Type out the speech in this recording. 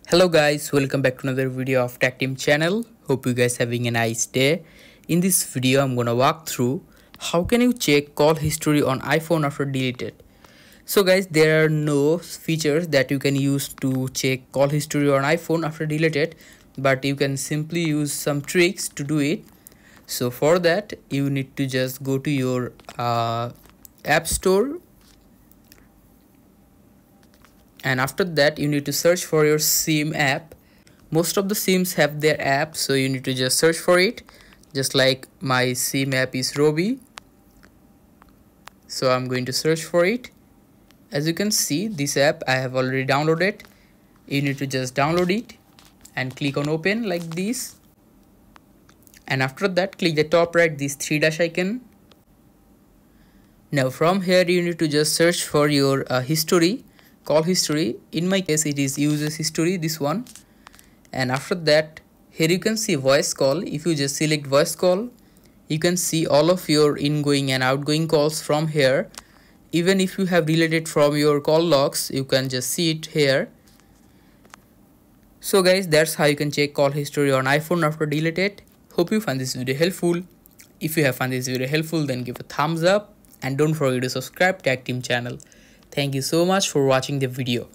Hello guys, welcome back to another video of Tech Team channel. Hope you guys having a nice day. In this video I'm gonna walk through how can you check call history on iPhone after deleted. So guys, there are no features that you can use to check call history on iPhone after deleted, but you can simply use some tricks to do it. So for that you need to just go to your app store, and after that you need to search for your sim app. Most of the sims have their app, so you need to just search for it. Just like my sim app is Robi, so I'm going to search for it. As you can see, this app I have already downloaded. You need to just download it and click on open like this, and after that click the top right this three dash icon. Now from here you need to just search for your history, call history. In my case it is users history, this one. And after that here you can see voice call. If you just select voice call, you can see all of your ingoing and outgoing calls from here. Even if you have deleted from your call logs, you can just see it here. So guys, that's how you can check call history on iPhone after deleted. Hope you find this video helpful. If you have found this video helpful, then give a thumbs up and don't forget to subscribe Tech Team channel. Thank you so much for watching the video.